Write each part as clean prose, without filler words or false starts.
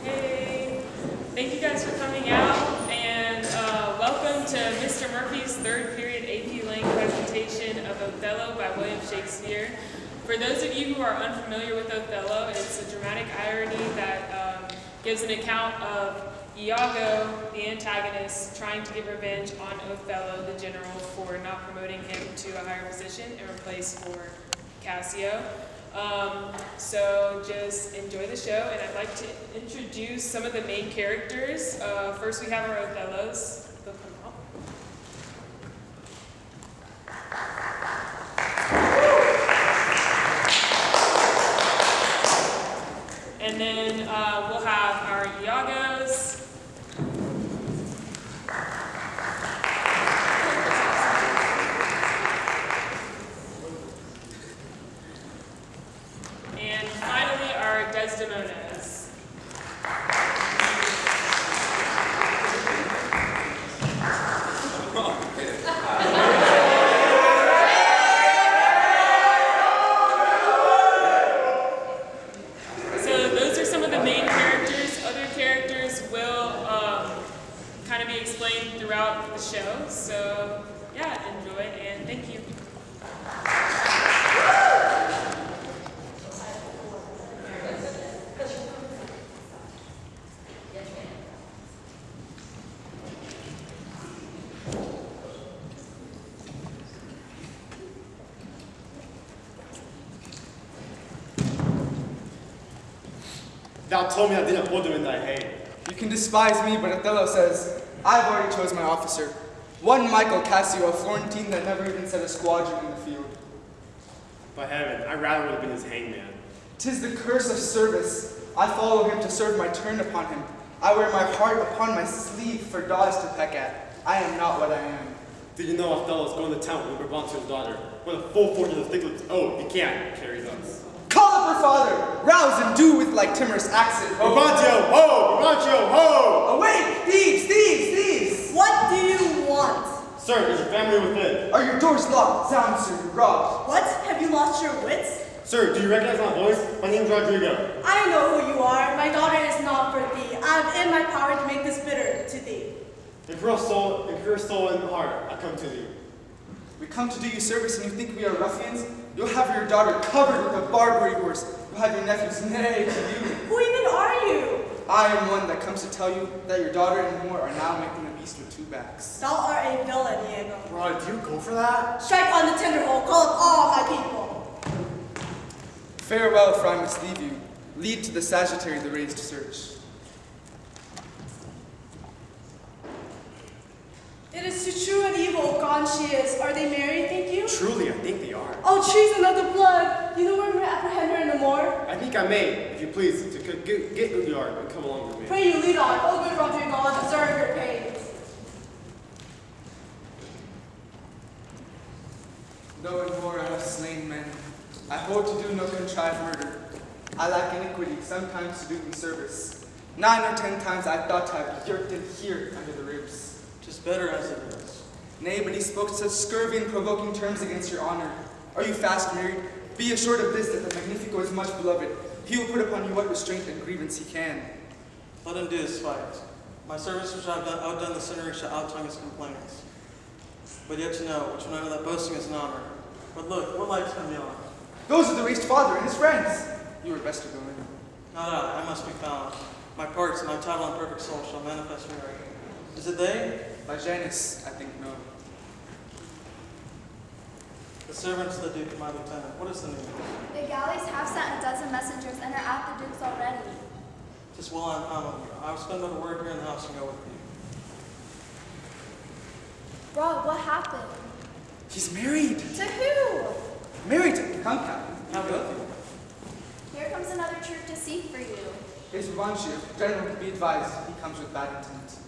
Hey, thank you guys for coming out, and welcome to Mr. Murphy's third period AP Lang presentation of Othello by William Shakespeare. For those of you who are unfamiliar with Othello, it's a dramatic irony that gives an account of Iago, the antagonist, trying to get revenge on Othello, the general, for not promoting him to a higher position in replace for Cassio. So just enjoy the show, and I'd like to introduce some of the main characters. First we have our Othellos. They'll come out. And then we'll have our Iagos. And finally, our Desdemonas. So those are some of the main characters. Other characters will kind of be explained throughout the show. So yeah, enjoy and thank you. Thou told me I didn't hold him in thy hate. You can despise me, but Othello says, I've already chose my officer. One Michael Cassio, a Florentine that never even set a squadron in the field. By heaven, I rather would have been his hangman. 'Tis the curse of service. I follow him to serve my turn upon him. I wear my heart upon my sleeve for dogs to peck at. I am not what I am. Did you know Othello's going to town with Brabantio's daughter? With a full fortune of Stiglet's oath, he can't carry thus. Call up her father! Rouse and do with like timorous accent. Brabantio, ho! Brabantio, ho! Awake! Thieves! Thieves! Thieves! What do you want? Sir, there's a family within. Are your doors locked? Sound, sir, you're robbed. What? Have you lost your wits? Sir, do you recognize my voice? My name's Rodrigo. I know who you are. My daughter is not for thee. I have in my power to make this bitter to thee. In pure soul and heart, I come to thee. We come to do you service and you think we are ruffians? You'll have your daughter covered with a Barbary horse. You'll have your nephews nay to you. Who even are you? I am one that comes to tell you that your daughter and more are now making a beast with two backs. Thou art a villain, Diego. Bro, do you go for that? Strike on the tender hole. Call up all my people. Farewell, for I must leave you. Lead to the Sagittary the raised search. It is to true and evil gone she is. Are they married, think you? Truly, I think they are. Oh, treason of the blood. You know where we apprehend her in the morgue? I think I may, if you please, to get who you are and come along with me. Pray you lead on. Oh, good Rodrigo, I'll deserve your pains. Though in war I have slain men, I hold to do no contrived murder. I lack iniquity, sometimes to do me service. 9 or 10 times I thought I had yerked it here under the ribs. 'Tis better as it is. Nay, but he spoke such scurvy and provoking terms against your honor. Are you fast married? Be assured of this, that the Magnifico is much beloved. He will put upon you what restraint and grievance he can. Let him do his fight. My service which I have outdone the sinner shall outtongue his complaints. But yet to know, which when I know that boasting is an honor. But look, what lights come beyond? Those are the raised father and his friends. You were best to go in. Not I must be found. My parts and my title and perfect soul shall manifest me right. Is it they? By Janus, I think no. The servants of the Duke and my lieutenant. What is the news? The galleys have sent a dozen messengers and are at the Duke's already. 'Tis well I'm found with you. I will spend but a word here in the house and go with you. Rob, what happened? He's married. To who? Married to come, Captain. How with you? Here comes another troop to seek for you. It's Brabantio. General, be advised, he comes with bad intent.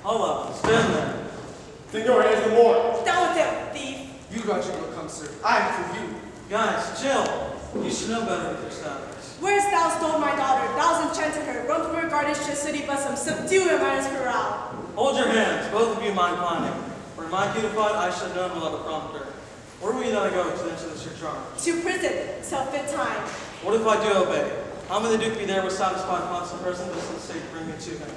Holla, stand there. Senor, here's the more. Down with him, thief. You, Rodrigo, come, sir. I am for you. Guys, chill. You should know better with your status. Where's thou stole my daughter? Thou's enchanted her. Run from her garden to city bosom. Subdue her minus corral. Hold your hands, both of you mind climbing. Were my beautified, I should have known will have a prompter. Where will you now go to enter this your charge? To prison, till fit time. What if I do obey? How may the Duke be there with satisfied upon some present this in the state bring me to him?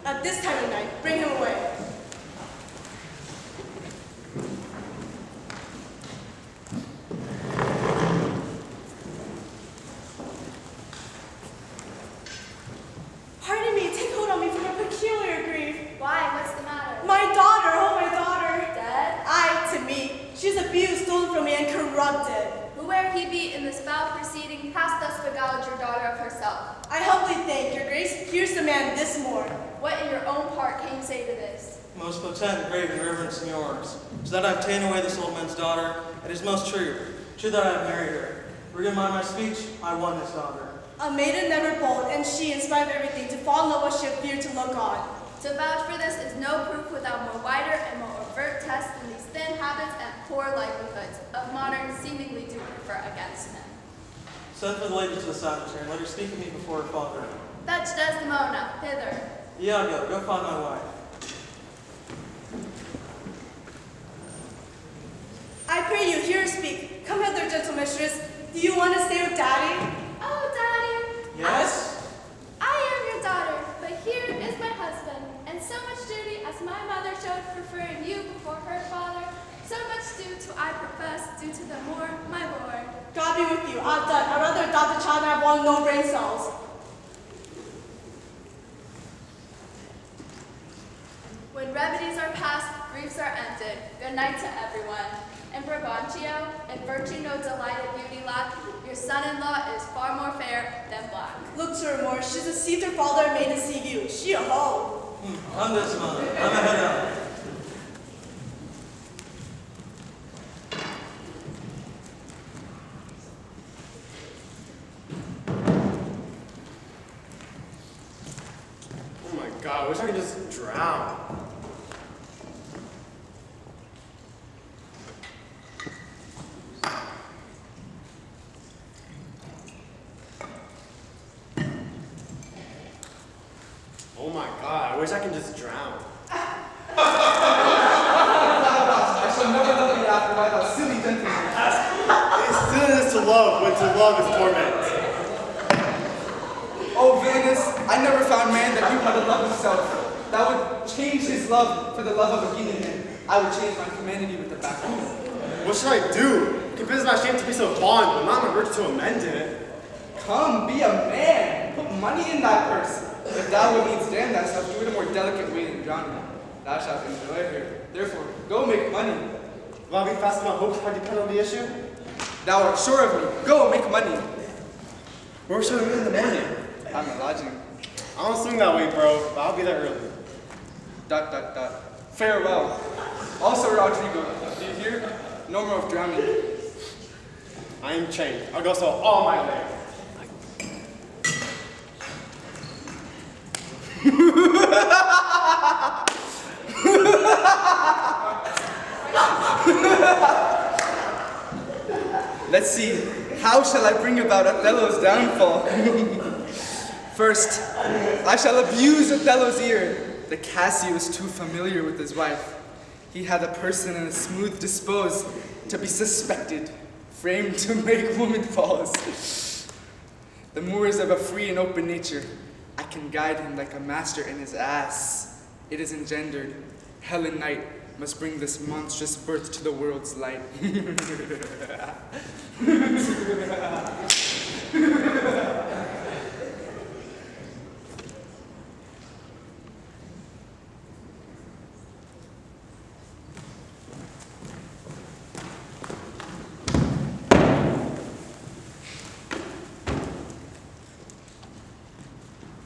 At this time of night, bring him away. Pardon me, take hold on me from a peculiar grief. Why? What's the matter? My daughter, oh my daughter. Dead? Aye, to me. She's abused, stolen from me, and corrupted. Who where he be in this foul proceeding hast thus beguiled your daughter of herself? I humbly thank your grace. Here's the man this morn. What in your own part can you say to this? Most potent, grave, and reverend signors, so that I have ta'en away this old man's daughter, it is most true that I have married her. Read mind my speech, I won his daughter. A maiden never bold, and she, in spite of everything, to fall in love what she feared to look on. To vouch for this is no proof without more wider and more overt tests than these thin habits and poor livelihoods of moderns seemingly do prefer against men. Send for the lady to the savage and let her speak of me before her father. Fetch Desdemona hither. Iago, go find my wife. I pray you, hear her speak. Come hither, gentle mistress. Do you want to stay with Daddy? Oh, Daddy. Yes? I am your daughter, but here is my husband, and so much duty as my mother showed preferring you before her father, so much due to I profess, due to the more, my lord. God be with you. I've done. I'd rather adopt a child than have one no brain cells. When remedies are past, griefs are ended. Good night to everyone. And Brabantio, if virtue no delighted beauty lack, your son-in-law is far more fair than black. Look to her more. She's deceived her father and made deceive you. She a hoe. I'm this man. I'm a head out. Oh my god, I wish I could just drown. Oh my god, I wish I could just drown. I shall never love thee after by thou silly gentleman. It's silliness to love when to love is torment. Oh, villainous, I never found man that knew how to love himself. That would change his love for the love of a guinea hen. I would change my humanity with the backbone. What should I do? Convince my shame to be so fond, but not my virtue to amend it. Come, be a man. Put money in thy purse. If thou would needs damn thyself, do it a more delicate way than drowning. Thou shalt enjoy it here. Therefore, go make money. Will I be fast enough hopes if I depend on the issue? Thou art sure of me. Go make money. Where should I meet in the morning? I'm a lodging. I don't swing that way, bro, but I'll be there early. ... Farewell. Also, Rodrigo, do you hear? No more of drowning. I am chained. I'll go sell all my land. Let's see. How shall I bring about Othello's downfall? First, I shall abuse Othello's ear. The Cassio is too familiar with his wife. He had a person and a smooth disposed to be suspected, framed to make woman falls. The Moor is of a free and open nature. I can guide him like a master in his ass. It is engendered. Hell and night must bring this monstrous birth to the world's light.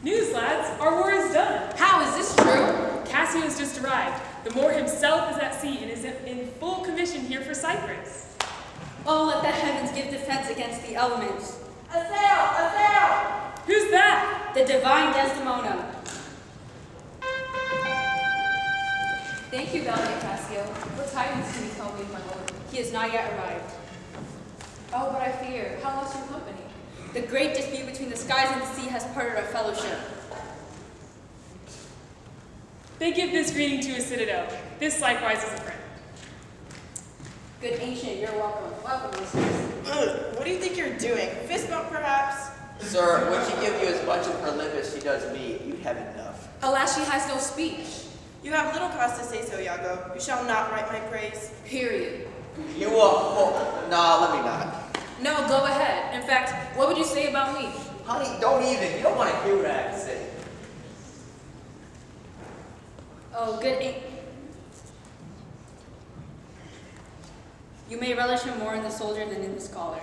News, lads! Our war is done. How is this true? Cassio has just arrived. The Moor himself is at sea and is in full commission here for Cyprus. Oh, let the heavens give defense against the elements. Othello! Who's that? The divine Desdemona. Thank you, valiant Cassio. What tidings can you tell me, my lord? He has not yet arrived. Oh, but I fear. How lost your company? The great dispute between the skies and the sea has parted our fellowship. They give this greeting to a citadel. This likewise is a friend. Good ancient, you're welcome. Welcome, listeners. What do you think you're doing? Fist bump, perhaps? Sir, would she give you as much of her lip as she does me, you'd have enough. Alas, she has no speech. You have little cause to say so, Iago. You shall not write my praise. Period. You nah, let me not. No, go ahead. In fact, what would you say about me? Honey, don't even. You don't want to hear what I have to say. Oh, good. You may relish him more in the soldier than in the scholar.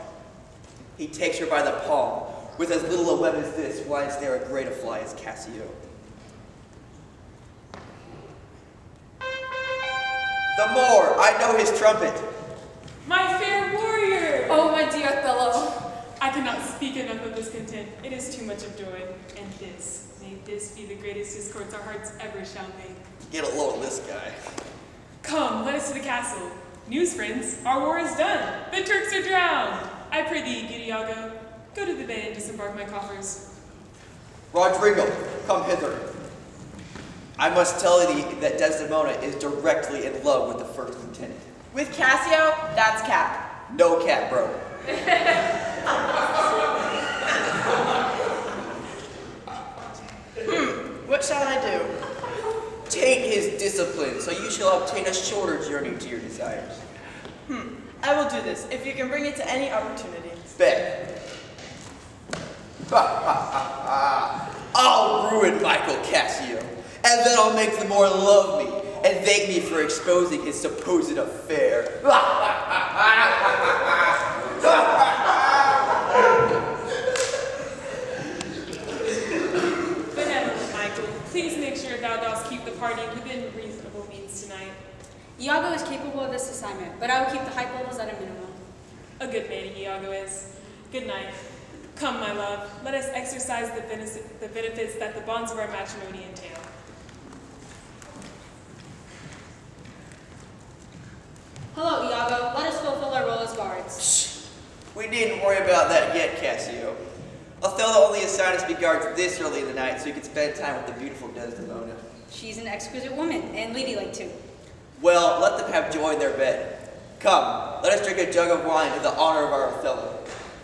He takes her by the palm. With as little a web as this, why is there a great a fly as Cassio? The more I know his trumpet. My fair warrior! Oh, my dear Othello. I cannot speak enough of this content. It is too much of joy. And may this be the greatest discords our hearts ever shall make. Get a load of this guy. Come, let us to the castle. News, friends, our war is done. The Turks are drowned. I pray thee, good Iago, go to the bay and disembark my coffers. Rodrigo, come hither. I must tell thee that Desdemona is directly in love with the first lieutenant. With Cassio, that's cap. No cap, bro. What shall I do? Take his discipline, so you shall obtain a shorter journey to your desires. I will do this, if you can bring it to any opportunity. Bet. I'll ruin Michael Cassio, and then I'll make the Moor love me and thank me for exposing his supposed affair. Benevolent Michael, please make sure thou dost keep the party within reasonable means tonight. Iago is capable of this assignment, but I will keep the hype levels at a minimum. A good man Iago is. Good night. Come, my love, let us exercise the benefits that the bonds of our matrimony entail. Hello, Iago. Let us fulfill our role as guards. Shh. We needn't worry about that yet, Cassio. Othello only assigned us to be guards this early in the night so he could spend time with the beautiful Desdemona. She's an exquisite woman, and ladylike too. Well, let them have joy in their bed. Come, let us drink a jug of wine to the honor of our Othello.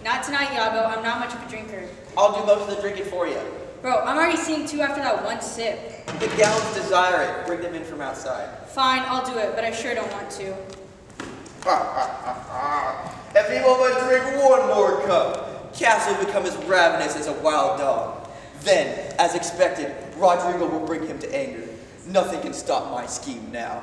Not tonight, Iago. I'm not much of a drinker. I'll do most of the drinking for you. Bro, I'm already seeing two after that one sip. The gallants desire it. Bring them in from outside. Fine, I'll do it, but I sure don't want to. If he will but drink one more cup, Cass will become as ravenous as a wild dog. Then, as expected, Rodrigo will bring him to anger. Nothing can stop my scheme now.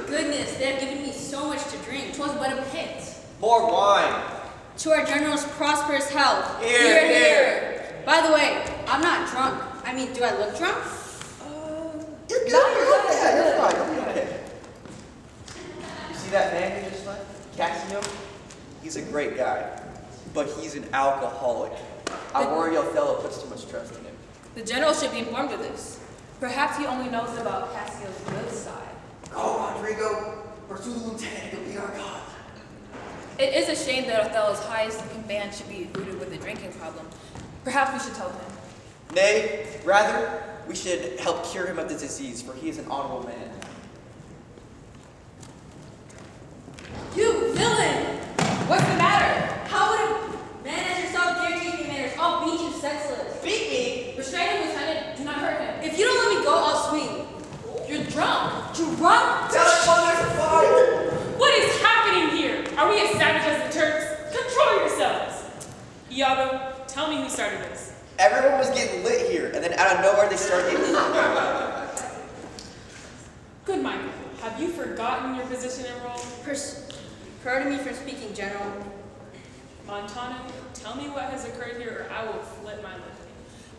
Goodness, they have given me so much to drink. 'Twas but a pit. More wine. To our general's prosperous health. Here, here. By the way, I'm not drunk. I mean, do I look drunk? You're good. Yeah, you're fine. You'll be okay. You see that man who just left? Cassio? He's a great guy, but he's an alcoholic. I worry Othello puts too much trust in him. The general should be informed of this. Perhaps he only knows about Cassio's good side. Go, Rodrigo. Pursue the lieutenant. He'll be our god. It is a shame that Othello's highest command should be rooted with a drinking problem. Perhaps we should tell him. Nay, rather, we should help cure him of the disease, for he is an honorable man. You villain! What's the matter? How would a man as yourself dare teach me manners? I'll beat you senseless. Beat me? Restrain him, Lieutenant. Do not hurt him. If you don't let me go, I'll swing. You're drunk. Drunk? Tell us when there's a fire! What is happening here? Are we as savage as the Turks? Control yourselves! Iago, tell me who started this. Everyone was getting lit here, and then out of nowhere they started getting Good Michael, have you forgotten your position and role? Pardon me for speaking, General. Montano, tell me what has occurred here or I will flip my lip.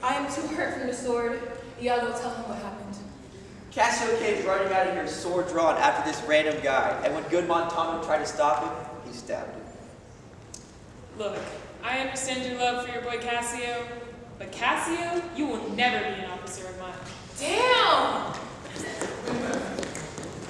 I am too hurt from the sword. Iago, tell him what happened. Cassio came running out of here, sword drawn, after this random guy, and when good Montano tried to stop him, he stabbed him. Look, I understand your love for your boy Cassio, but Cassio, you will never be an officer of mine. Damn!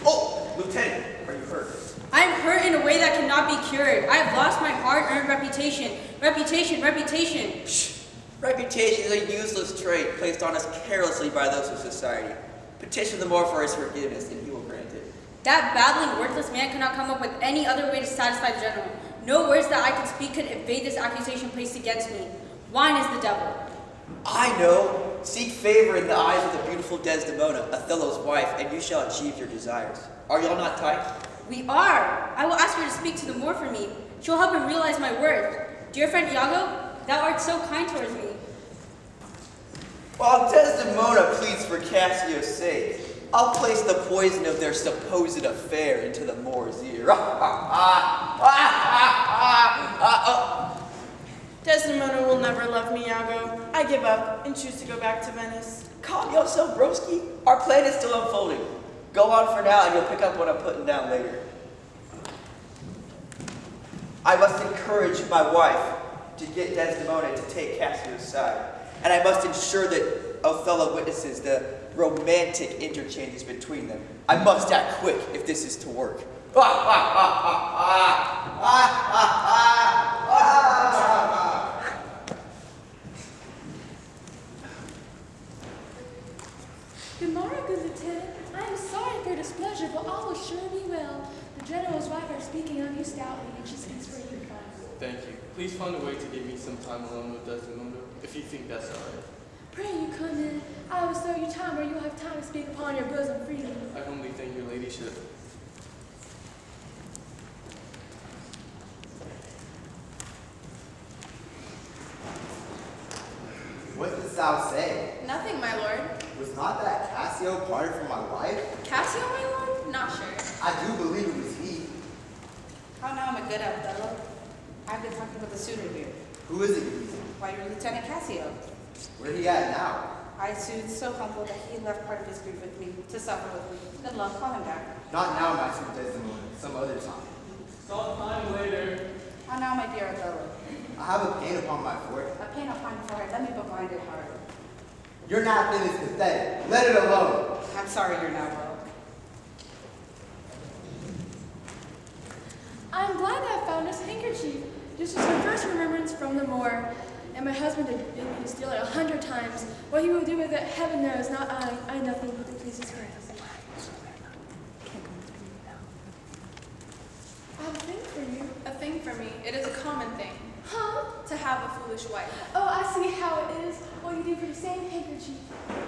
Oh, Lieutenant, are you hurt? I am hurt in a way that cannot be cured. I have lost my hard-earned reputation. Reputation. Shh. Reputation is a useless trait placed on us carelessly by those of society. Petition the Moor for his forgiveness, and he will grant it. That babbling, worthless man could not come up with any other way to satisfy the general. No words that I could speak could evade this accusation placed against me. Wine is the devil. I know. Seek favor in the eyes of the beautiful Desdemona, Othello's wife, and you shall achieve your desires. Are y'all not tight? We are. I will ask her to speak to the Moor for me. She'll help him realize my worth. Dear friend Iago, thou art so kind towards me. While Desdemona pleads for Cassio's sake, I'll place the poison of their supposed affair into the Moor's ear. Desdemona will never love me, Iago. I give up and choose to go back to Venice. Calm yourself, broski. Our plan is still unfolding. Go on for now and you'll pick up what I'm putting down later. I must encourage my wife to get Desdemona to take Cassio's side. And I must ensure that Othello witnesses the romantic interchanges between them. I must act quick if this is to work. Good morning, good lieutenant. I am sorry for displeasure, but all will sure be well. The general's wife are speaking of you stoutly, and she speaks for you. Thank you. Please find a way to give me some time alone with Desdemona, if you think that's all right. Pray you come in. I will show you time where you will have time to speak upon your bosom freely. I humbly thank your ladyship. What dost thou say? Nothing, my lord. Was not that Cassio parted from my wife? Cassio, my lord? Not sure. I do believe it was he. How now, my good Othello? I've been talking with the suitor here. Who is it, you? Why, your Lieutenant Cassio. Where he at now? I soothed so humble that he left part of his grief with me, to suffer with me. Good luck, call him back. Not now, my sweet Desdemona. Some other time. Some time later. How now, my dear Othello? I have a pain upon my forehead. A pain upon your forehead, let me but bind it hard. Your napkin is pathetic. Let it alone. I'm sorry you're not well. I am glad that I found this handkerchief. This is her first remembrance from the Moor. And my husband had been me to steal it 100 times. What he will do with it, heaven knows, not I. I nothing but to please his grace. I have a thing for you. A thing for me. It is a common thing. Huh? To have a foolish wife. Oh, I see how it is. What you do for the same handkerchief.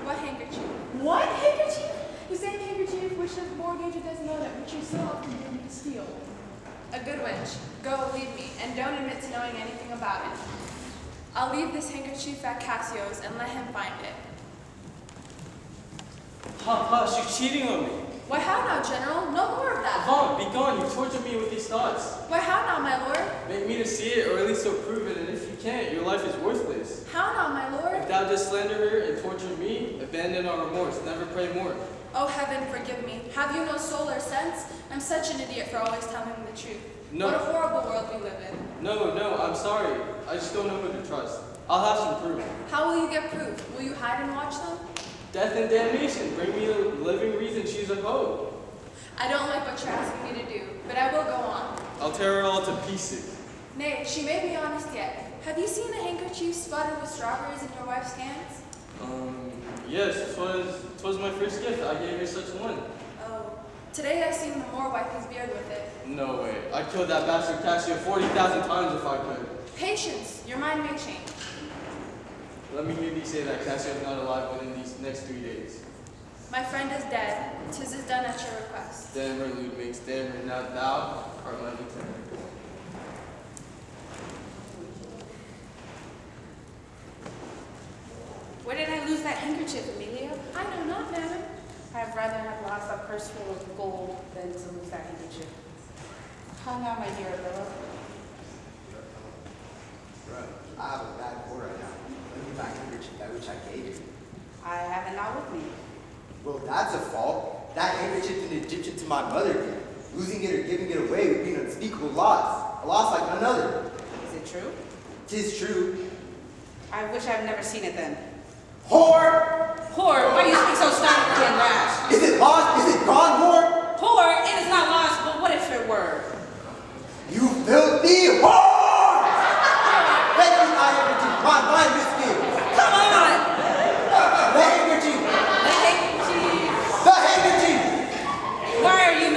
What handkerchief? What handkerchief? The same handkerchief which the Moor gave to Desdemona, which you so often did me to steal. A good wench. Go, leave me, and don't admit to knowing anything about it. I'll leave this handkerchief at Cassio's and let him find it. Hush, you're cheating on me. Why, how now, General? No more of that. Vaughn, be gone. You torture me with these thoughts. Why, how now, my lord? Make me to see it, or at least so prove it, and if you can't, your life is worthless. How now, my lord? If thou didst slander her and torture me, abandon our remorse, never pray more. Oh, heaven, forgive me. Have you no soul or sense? I'm such an idiot for always telling the truth. No. What a horrible world we live in. No, I'm sorry. I just don't know who to trust. I'll have some proof. How will you get proof? Will you hide and watch them? Death and damnation. Bring me the living reason she's a hoe. I don't like what you're asking me to do, but I will go on. I'll tear her all to pieces. Nay, she may be honest yet. Have you seen a handkerchief spotted with strawberries in your wife's hands? Yes, 'twas my first gift. I gave her such one. Oh, today I seen the Moor wipe his beard with it. No way. I'd kill that bastard Cassio 40,000 times if I could. Patience, your mind may change. Let me hear thee say that Cassio is not alive within these next 3 days. My friend is dead. 'Tis is done at your request. Damn her, Ludwig. Damn her. Now thou art my lieutenant. Where did I lose that handkerchief, Amelia? I know not, madam. I'd rather have lost a purse full of gold than to lose that handkerchief. How now, my dear Othello? Bro, I have a bad cold right now. Let me back handkerchief that which I gave you. I have it now with me. Well, that's a fault. That handkerchief an Egyptian to my mother gave. Losing it or giving it away would be an unspeakable loss. A loss like none other. Is it true? 'Tis true. I wish I'd never seen it then. Whore! Whore, why do you speak so sternly and rash? Is it lost? Is it gone, whore? Whore, it is not lost, but what if it were? You filthy whore! Let me my handkerchief, my misgives. Come on! The handkerchief! The handkerchief! The handkerchief! Why are you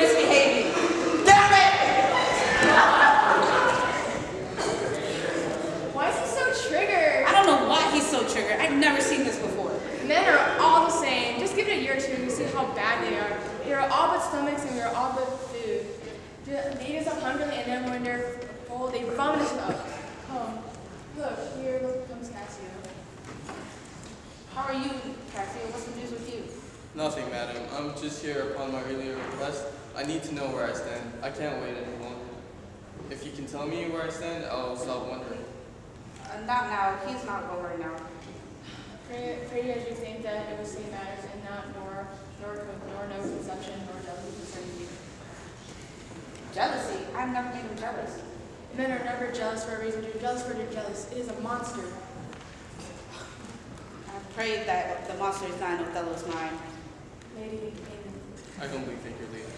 The natives are hungry, and then when they're full, they vomit us up. Look, here comes Cassio. How are you, Cassio? What's the news with you? Nothing, madam. I'm just here upon my earlier request. I need to know where I stand. I can't wait any longer. If you can tell me where I stand, I'll stop wondering. Not now. He's not going right now. Pray as you think that it was same matters, and not nor no conception, nor jealousy concerning you. Jealousy? I've never been jealous. Men are never jealous for a reason. You're jealous for they're jealous. It is a monster. I pray that the monster is not in Othello's mind. Lady, amen. I humbly think your leadership.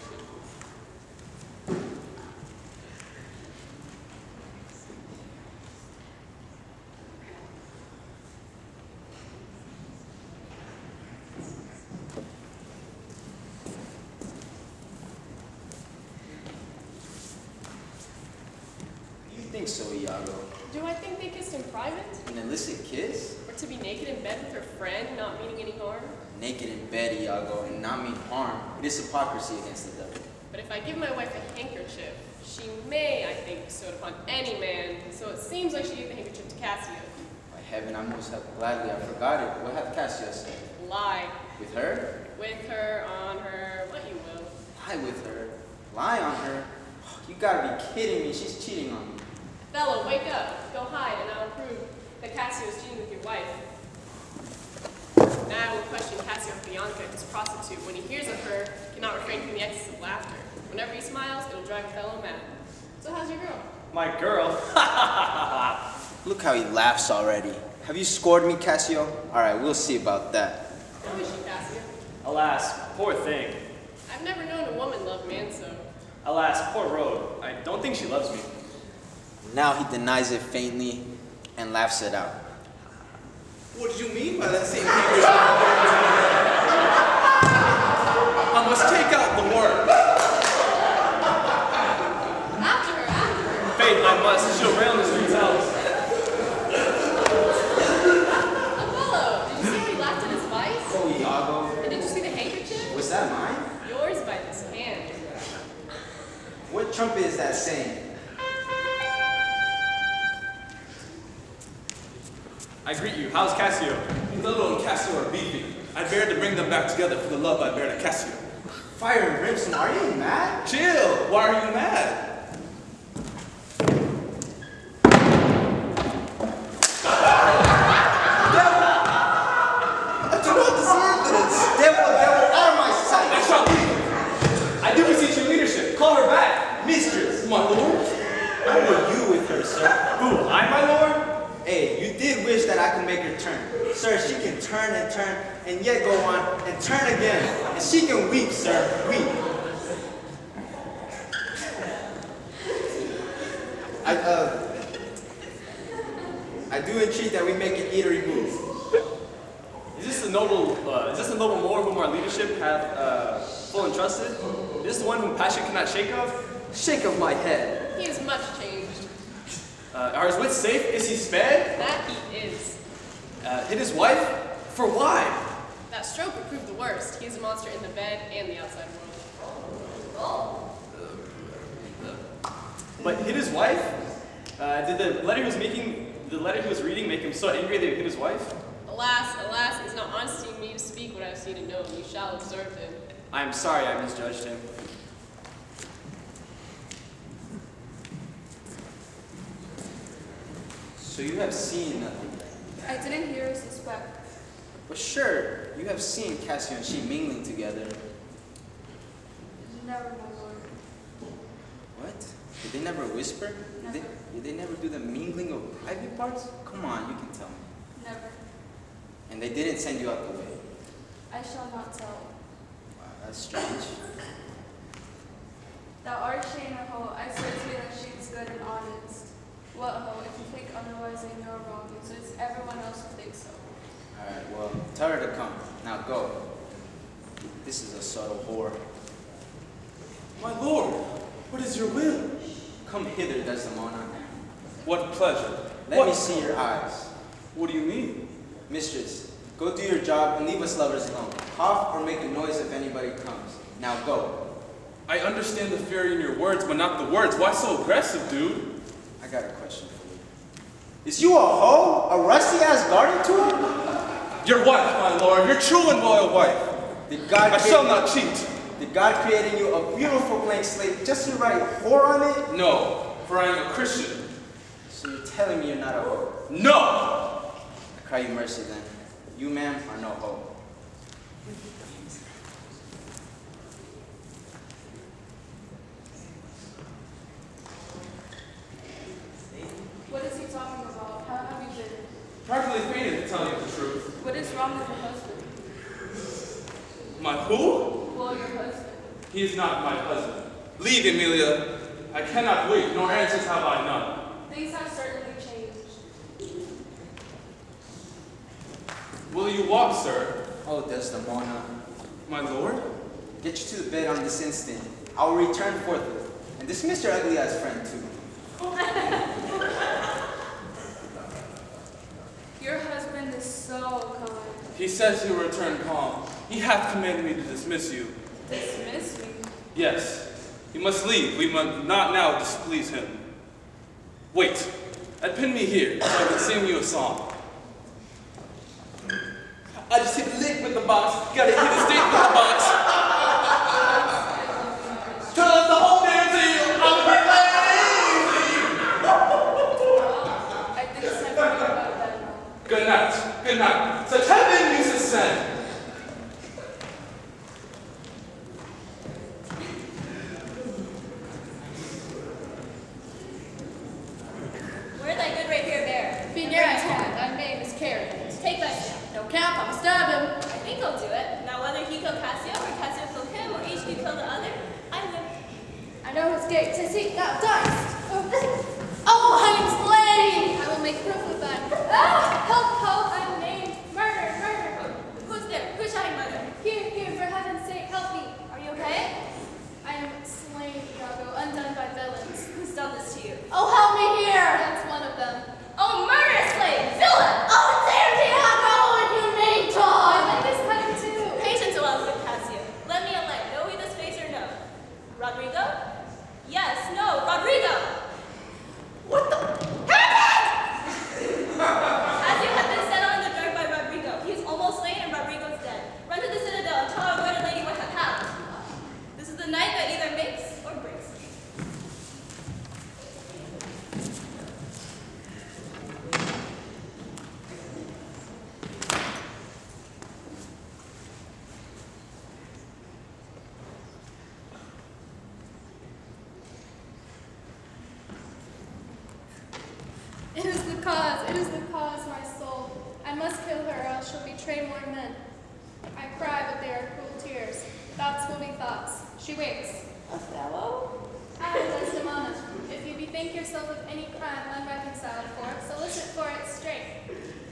So, Iago. Do I think they kissed in private? An illicit kiss? Or to be naked in bed with her friend, not meaning any harm? Naked in bed, Iago, and not mean harm. It is hypocrisy against the devil. But if I give my wife a handkerchief, she may, I think, bestow it upon any man, so it seems like she gave the handkerchief to Cassio. By heaven, I most have gladly. I forgot it. What hath Cassio said? Lie. With her? With her, on her, what you will. Lie with her? Lie on her? You gotta be kidding me. She's cheating on me. Othello, wake up. Go hide, and I'll prove that Cassio is cheating with your wife. Now I will question Cassio of Bianca, his prostitute. When he hears of her, he cannot refrain from the excess of laughter. Whenever he smiles, it'll drive Othello mad. So how's your girl? My girl? Look how he laughs already. Have you scored me, Cassio? Alright, we'll see about that. How is she, Cassio? Alas, poor thing. I've never known a woman love man so. Alas, poor rogue. I don't think she loves me. Now he denies it faintly and laughs it out. What did you mean by that same handkerchief? I must take out the word. After her. Faith, I must. She'll rail in the street's house. Othello, did you see how he laughed at his vice? Oh, Iago. And did you see the handkerchief? Was that mine? Yours by this hand. What trumpet is that saying? I greet you. How's Cassio? Othello and Cassio are beefing. I bear to bring them back together for the love I bear to Cassio. Fire and brimstone, are you mad? Chill! Why are you mad? I do not deserve this! Devil, out of my sight! I shall leave! I do beseech your leadership. Call her back. Mistress! My lord? How were you with her, sir? Who, I, my lord? Hey, you did wish that I could make her turn. Sir, she can turn, and yet go on, and turn again. And she can weep, sir, weep. I do entreat that we make an eatery move. Is this the noble Moor whom our leadership hath full entrusted? Is this the one whom passion cannot shake of? Shake of my head. He is much changed. Are his wits safe? Is he sped? That he is. Hit his wife? For why? That stroke would prove the worst. He is a monster in the bed and the outside world. But hit his wife? Did the letter he was reading make him so angry that he hit his wife? Alas, it is not honesty in me to speak what I have seen and known. You shall observe him. I am sorry I misjudged him. So you have seen nothing. I didn't hear her suspect. But sure, you have seen Cassio and she mingling together. Never, my lord. What? Did they never whisper? Never. Did they never do the mingling of private parts? Come on, you can tell me. Never. And they didn't send you out the way. I shall not tell. Wow, that's strange. Thou art Shane a hoe. I swear to you that she is good and honest. What hoe? If you think otherwise, then you are wrong. And so it's everyone else who thinks so. Alright, well, tell her to come. Now go. This is a subtle whore. My lord, what is your will? Come hither, Desdemona. What pleasure. Let me see your eyes. What do you mean? Mistress, go do your job and leave us lovers alone. Cough or make a noise if anybody comes. Now go. I understand the fury in your words, but not the words. Why so aggressive, dude? I got a question for you. Is you a hoe? A rusty-ass garden tool? Your wife, my lord. Your true and loyal wife. I shall not cheat. Did God create in you a beautiful blank slate just to write whore on it? No, for I am a Christian. So you're telling me you're not a hoe? No! I cry you mercy then. You, ma'am, are no hoe. What is he talking about? How have you been? Practically fainted, to tell you the truth. What is wrong with your husband? My who? Well, your husband. He is not my husband. Leave, Emilia. I cannot wait, nor answers have I none. Things have certainly changed. Will you walk, sir? Oh, Desdemona. My lord? Get you to the bed on this instant. I will return forthwith. And dismiss your ugly-ass friend, too. Your husband is so kind. He says he will return calm. He hath commanded me to dismiss you. Dismiss me? Yes. You must leave. We must not now displease him. Wait. Pin me here, so I can sing you a song. I just hit the lick with the box. Gotta hit the stick with the box. Cause the whole damn thing, I'm lazy. I think it's time for you to go to bed now. Good night. Good night. Such heaven you to send. Where's thy good rapier bear? Be near at hand, thy name is Carrie. Take thy staff. No camp, I'll stab him. I think I'll do it. Now whether he killed Cassio or Cassio killed him or each you kill the other, I win. I know his gait. Tis he, thou diest. Oh, I am slain! I will make proof of that. Ah! Help, help, I'm named. Murder, murder. Who's there? Who shall I murder? Here, here, for heaven's sake, help me. Are you okay? I am slain, Iago, undone by villains. Who's done this to you? Oh, help me here! That's one of them. Oh, murderous slave! Villain! Oh, damn Iago, and you name Todd! My leg is cutting too. Patience a while, good Cassio. Let me elect. Know we this face or no? Rodrigo? Yes, no, Rodrigo! What the? Cassio had been set on in the dark by Rodrigo. He is almost slain and Rodrigo's dead. Run to the citadel and tell our royal lady what hath happened. This is the night that either makes or breaks. It is the cause, my soul. I must kill her, or else she'll betray more men. I cry, but they are cruel tears. Thoughts will be thoughts. She wakes. Othello? Aye, Desdemona, if you bethink yourself of any crime unreconciled for, solicit for it straight.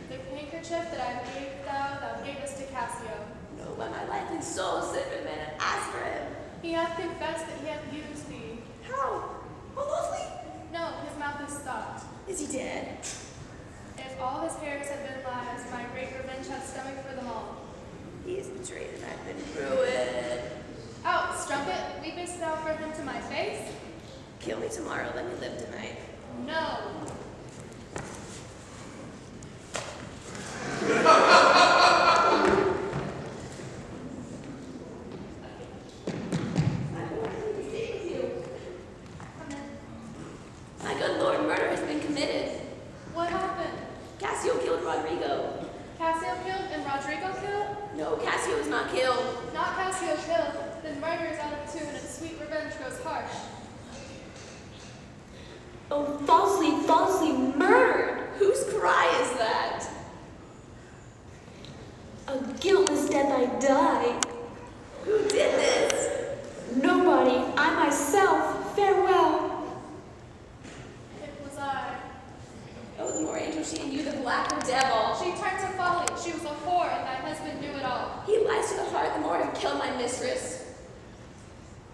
The handkerchief that I gave thou gavest to Cassio. No, but my life and soul sit with men and ask for him. He hath confessed that he hath used thee. How? Mostly? No, his mouth is stopped. Is he dead? If all his hairs had been lies, my great revenge hath stomach for them all. He is betrayed and I've been ruined. Out, strumpet, weepest thou for him to my face? Kill me tomorrow, let me live tonight. No. My good lord, murder has been committed. What happened? Cassio killed Rodrigo. Cassio killed and Rodrigo killed? No, Cassio is not killed. Not Cassio killed. Then murder is out of tune and sweet revenge grows harsh. Oh, falsely murdered. Whose cry is that? A guiltless death I die. Who did this? Nobody. I myself. Farewell. It was I. Oh, the more angel she and you, the blacker devil. She turned to folly. She was a whore, and thy husband knew it all. He lies to the heart, the more to kill my mistress.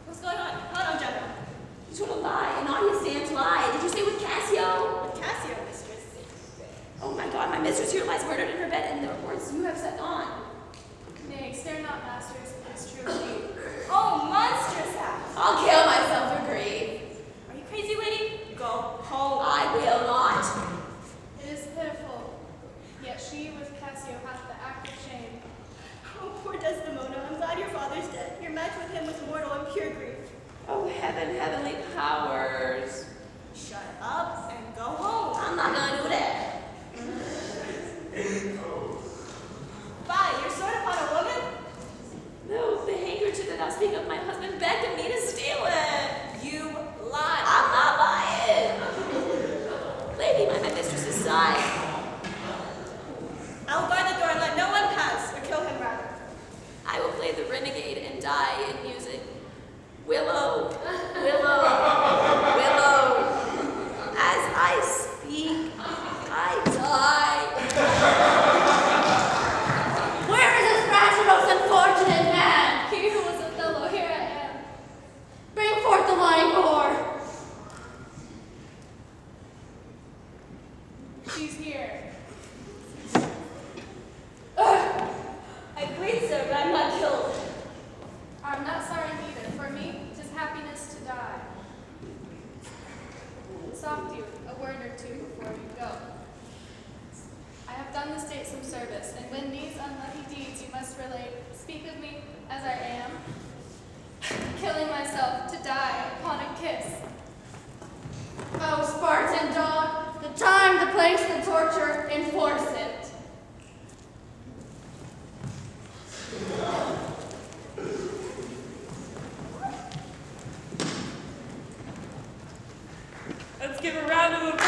What's going on? Hold on, General. You told a lie, an audience stands lie. Did you say with Cassio? With Cassio, mistress. Oh my God, my mistress here lies murdered in her bed, and the reports you have set on. Nay, stare not, masters. It is true indeed. Oh, monstrous act! I'll besoft you a word or two before you go. I have done the state some service, and when these unlucky deeds you must relate, speak of me as I am, killing myself to die upon a kiss. Oh, Spartan dog, the time, the place, the torture, enforce it. Let's give a round of applause